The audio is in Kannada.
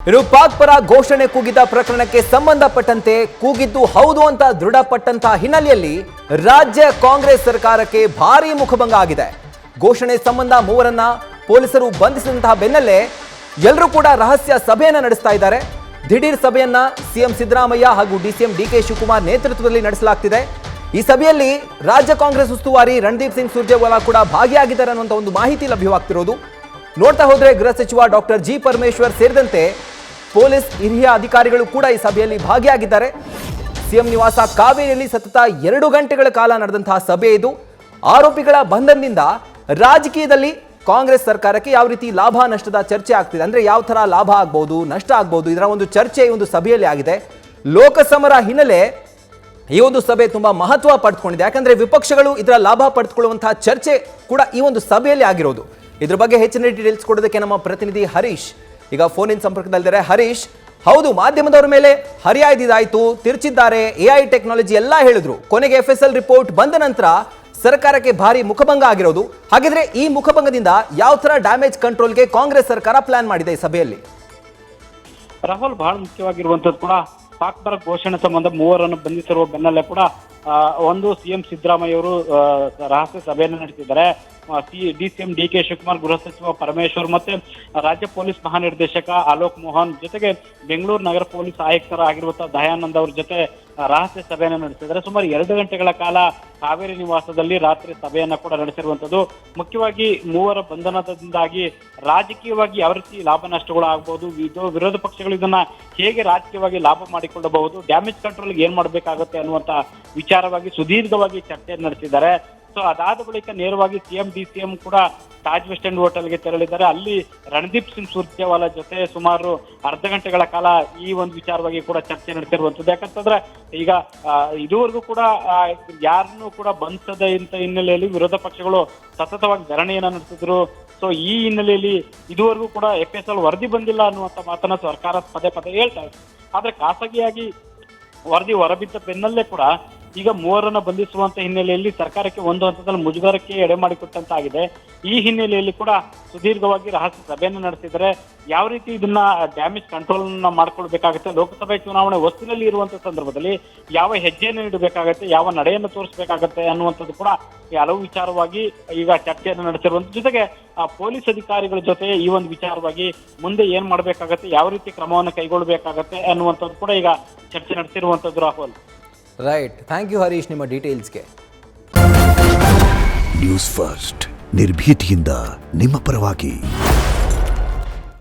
ಇನ್ನು ಪಾಕ್ ಪರ ಘೋಷಣೆ ಕೂಗಿದ ಪ್ರಕರಣಕ್ಕೆ ಸಂಬಂಧಪಟ್ಟಂತೆ ಕೂಗಿದ್ದು ಹೌದು ಅಂತ ದೃಢಪಟ್ಟಂತಹ ಹಿನ್ನೆಲೆಯಲ್ಲಿ ರಾಜ್ಯ ಕಾಂಗ್ರೆಸ್ ಸರ್ಕಾರಕ್ಕೆ ಭಾರೀ ಮುಖಭಂಗ ಆಗಿದೆ. ಘೋಷಣೆ ಸಂಬಂಧ ಮೂವರನ್ನ ಪೊಲೀಸರು ಬಂಧಿಸಿದಂತಹ ಬೆನ್ನಲ್ಲೇ ಎಲ್ಲರೂ ಕೂಡ ರಹಸ್ಯ ಸಭೆಯನ್ನ ನಡೆಸ್ತಾ ಇದ್ದಾರೆ. ದಿಢೀರ್ ಸಭೆಯನ್ನ ಸಿಎಂ ಸಿದ್ದರಾಮಯ್ಯ ಹಾಗೂ ಡಿಸಿಎಂ ಡಿಕೆ ಶಿವಕುಮಾರ್ ನೇತೃತ್ವದಲ್ಲಿ ನಡೆಸಲಾಗ್ತಿದೆ. ಈ ಸಭೆಯಲ್ಲಿ ರಾಜ್ಯ ಕಾಂಗ್ರೆಸ್ ಉಸ್ತುವಾರಿ ರಣದೀಪ್ ಸಿಂಗ್ ಸುರ್ಜೇವಾಲಾ ಕೂಡ ಭಾಗಿಯಾಗಿದ್ದಾರೆ ಅನ್ನುವಂಥ ಒಂದು ಮಾಹಿತಿ ಲಭ್ಯವಾಗ್ತಿರೋದು. ನೋಡ್ತಾ ಹೋದ್ರೆ ಗೃಹ ಸಚಿವ ಡಾಕ್ಟರ್ ಜಿ ಪರಮೇಶ್ವರ್ ಸೇರಿದಂತೆ ಪೊಲೀಸ್ ಹಿರಿಯ ಅಧಿಕಾರಿಗಳು ಕೂಡ ಈ ಸಭೆಯಲ್ಲಿ ಭಾಗಿಯಾಗಿದ್ದಾರೆ. ಸಿಎಂ ನಿವಾಸ ಕಾವೇರಿಯಲ್ಲಿ ಸತತ 2 ಗಂಟೆಗಳ ಕಾಲ ನಡೆದಂತಹ ಸಭೆ ಇದು. ಆರೋಪಿಗಳ ಬಂಧನದಿಂದ ರಾಜಕೀಯದಲ್ಲಿ ಕಾಂಗ್ರೆಸ್ ಸರ್ಕಾರಕ್ಕೆ ಯಾವ ರೀತಿ ಲಾಭ ನಷ್ಟದ ಚರ್ಚೆ ಆಗ್ತಿದೆ, ಅಂದ್ರೆ ಯಾವ ತರ ಲಾಭ ಆಗ್ಬಹುದು ನಷ್ಟ ಆಗ್ಬಹುದು, ಇದರ ಒಂದು ಚರ್ಚೆ ಈ ಒಂದು ಸಭೆಯಲ್ಲಿ ಆಗಿದೆ. ಲೋಕಸಮರ ಹಿನ್ನೆಲೆ ಈ ಒಂದು ಸಭೆ ತುಂಬಾ ಮಹತ್ವ ಪಡೆದುಕೊಂಡಿದೆ. ಯಾಕಂದ್ರೆ ವಿಪಕ್ಷಗಳು ಇದರ ಲಾಭ ಪಡೆದುಕೊಳ್ಳುವಂತಹ ಚರ್ಚೆ ಕೂಡ ಈ ಒಂದು ಸಭೆಯಲ್ಲಿ ಆಗಿರೋದು. ಇದ್ರ ಬಗ್ಗೆ ಹೆಚ್ಚಿನ ಡೀಟೇಲ್ಸ್ ಕೊಡೋದಕ್ಕೆ ನಮ್ಮ ಪ್ರತಿನಿಧಿ ಹರೀಶ್ ಈಗ ಫೋನ್ ಇನ್ ಸಂಪರ್ಕದಲ್ಲಿದ್ದಾರೆ. ಹರೀಶ್, ಹೌದು, ಮಾಧ್ಯಮದವರ ಮೇಲೆ ಹರಿಯಾಯ್ದಿದಾಯ್ತು, ತಿರ್ಚಿದ್ದಾರೆ, ಎಐ ಟೆಕ್ನಾಲಜಿ ಎಲ್ಲ ಹೇಳಿದ್ರು. ಕೊನೆಗೆ FSL ರಿಪೋರ್ಟ್ ಬಂದ ನಂತರ ಸರ್ಕಾರಕ್ಕೆ ಭಾರಿ ಮುಖಭಂಗ ಆಗಿರೋದು. ಹಾಗಿದ್ರೆ ಈ ಮುಖಭಂಗದಿಂದ ಯಾವ ತರ ಡ್ಯಾಮೇಜ್ ಕಂಟ್ರೋಲ್ಗೆ ಕಾಂಗ್ರೆಸ್ ಸರ್ಕಾರ ಪ್ಲಾನ್ ಮಾಡಿದೆ ಈ ಸಭೆಯಲ್ಲಿ? ರಾಹುಲ್, ಬಹಳ ಮುಖ್ಯವಾಗಿರುವಂತದ್ದು ಕೂಡ ಪಾಕ್ ಪರ ಘೋಷಣೆ ಸಂಬಂಧ ಮೂವರನ್ನು ಬಂಧಿಸಿರುವ ಬೆನ್ನಲ್ಲೇ ಕೂಡ ಒಂದು ಸಿಎಂ ಸಿದ್ದರಾಮಯ್ಯ ಅವರು ರಹಸ್ಯ ಸಭೆಯನ್ನು ನಡೆಸಿದ್ದಾರೆ. ಡಿಸಿಎಂ ಡಿಕೆ ಶಿವಕುಮಾರ್, ಗೃಹ ಸಚಿವ ಪರಮೇಶ್ವರ್ ಮತ್ತೆ ರಾಜ್ಯ ಪೊಲೀಸ್ ಮಹಾನಿರ್ದೇಶಕ ಅಲೋಕ್ ಮೋಹನ್ ಜೊತೆಗೆ ಬೆಂಗಳೂರು ನಗರ ಪೊಲೀಸ್ ಆಯುಕ್ತರಾಗಿರುವಂತಹ ದಯಾನಂದ್ ಅವ್ರ ಜೊತೆ ರಹಸ್ಯ ಸಭೆಯನ್ನು ನಡೆಸಿದ್ದಾರೆ. ಸುಮಾರು 2 ಗಂಟೆಗಳ ಕಾಲ ಕಾವೇರಿ ನಿವಾಸದಲ್ಲಿ ರಾತ್ರಿ ಸಭೆಯನ್ನ ಕೂಡ ನಡೆಸಿರುವಂತದ್ದು. ಮುಖ್ಯವಾಗಿ ಮೂವರ ಬಂಧನದಿಂದಾಗಿ ರಾಜಕೀಯವಾಗಿ ಯಾವ ರೀತಿ ಲಾಭ ನಷ್ಟಗಳು ಆಗಬಹುದು, ವಿರೋಧ ಪಕ್ಷಗಳು ಇದನ್ನ ಹೇಗೆ ರಾಜಕೀಯವಾಗಿ ಲಾಭ ಮಾಡಿಕೊಳ್ಳಬಹುದು, ಡ್ಯಾಮೇಜ್ ಕಂಟ್ರೋಲ್ಗೆ ಏನ್ ಮಾಡಬೇಕಾಗುತ್ತೆ ಅನ್ನುವಂತ ವಿಚಾರವಾಗಿ ಸುದೀರ್ಘವಾಗಿ ಚರ್ಚೆಯನ್ನು ನಡೆಸಿದ್ದಾರೆ. ಸೊ ಅದಾದ ಬಳಿಕ ನೇರವಾಗಿ ಸಿಎಂ ಡಿಸಿಎಂ ಕೂಡ ತಾಜ್ ವೆಸ್ಟ್ ಎಂಡ್ ಹೋಟೆಲ್ಗೆ ತೆರಳಿದ್ದಾರೆ. ಅಲ್ಲಿ ರಣದೀಪ್ ಸಿಂಗ್ ಸುರ್ಜೇವಾಲಾ ಜೊತೆ ಸುಮಾರು ಅರ್ಧ ಗಂಟೆಗಳ ಕಾಲ ಈ ಒಂದು ವಿಚಾರವಾಗಿ ಕೂಡ ಚರ್ಚೆ ನಡೆಸಿರುವಂತದ್ದು. ಯಾಕಂತಂದ್ರೆ ಈಗ ಇದುವರೆಗೂ ಕೂಡ ಯಾರನ್ನೂ ಕೂಡ ಬಂಧಿಸದ ಇಂಥ ಹಿನ್ನೆಲೆಯಲ್ಲಿ ವಿರೋಧ ಪಕ್ಷಗಳು ಸತತವಾಗಿ ಧರಣಿಯನ್ನ ನಡೆಸಿದ್ರು. ಸೊ ಈ ಹಿನ್ನೆಲೆಯಲ್ಲಿ ಇದುವರೆಗೂ ಕೂಡ FSL ವರದಿ ಬಂದಿಲ್ಲ ಅನ್ನುವಂತ ಮಾತನ್ನ ಸರ್ಕಾರ ಪದೇ ಪದೇ ಹೇಳ್ತಾ ಇದೆ. ಆದ್ರೆ ಖಾಸಗಿಯಾಗಿ ವರದಿ ಹೊರಬಿದ್ದ ಬೆನ್ನಲ್ಲೇ ಕೂಡ ಈಗ ಮೂವರನ್ನ ಬಂಧಿಸುವಂತ ಹಿನ್ನೆಲೆಯಲ್ಲಿ ಸರ್ಕಾರಕ್ಕೆ ಒಂದು ಹಂತದಲ್ಲಿ ಮುಜುಗರಕ್ಕೆ ಎಡೆ ಮಾಡಿಕೊಟ್ಟಂತಾಗಿದೆ. ಈ ಹಿನ್ನೆಲೆಯಲ್ಲಿ ಕೂಡ ಸುದೀರ್ಘವಾಗಿ ರಹಸ್ಯ ಸಭೆಯನ್ನು ನಡೆಸಿದರೆ ಯಾವ ರೀತಿ ಇದನ್ನ ಡ್ಯಾಮೇಜ್ ಕಂಟ್ರೋಲ್ ಮಾಡ್ಕೊಳ್ಬೇಕಾಗುತ್ತೆ, ಲೋಕಸಭೆ ಚುನಾವಣೆ ಹೊಸ್ತಿನಲ್ಲಿ ಇರುವಂತ ಸಂದರ್ಭದಲ್ಲಿ ಯಾವ ಹೆಜ್ಜೆಯನ್ನು ಇಡಬೇಕಾಗತ್ತೆ, ಯಾವ ನಡೆಯನ್ನು ತೋರಿಸಬೇಕಾಗತ್ತೆ ಅನ್ನುವಂಥದ್ದು ಕೂಡ ಈ ಹಲವು ವಿಚಾರವಾಗಿ ಈಗ ಚರ್ಚೆಯನ್ನು ನಡೆಸಿರುವಂತ ಜೊತೆಗೆ ಪೊಲೀಸ್ ಅಧಿಕಾರಿಗಳ ಜೊತೆ ಈ ಒಂದು ವಿಚಾರವಾಗಿ ಮುಂದೆ ಏನ್ ಮಾಡ್ಬೇಕಾಗತ್ತೆ, ಯಾವ ರೀತಿ ಕ್ರಮವನ್ನು ಕೈಗೊಳ್ಳಬೇಕಾಗತ್ತೆ ಅನ್ನುವಂಥದ್ದು ಕೂಡ ಈಗ ಚರ್ಚೆ ನಡೆಸಿರುವಂತದ್ದು. Rahul, right, thank you Harish ನಿಮ್ಮ ಡೀಟೇಲ್ಸ್ಗೆ. ನ್ಯೂಸ್ ಫಸ್ಟ್ ನಿರ್ಭೀತಿಯಿಂದ ನಿಮ್ಮ ಪರವಾಗಿ.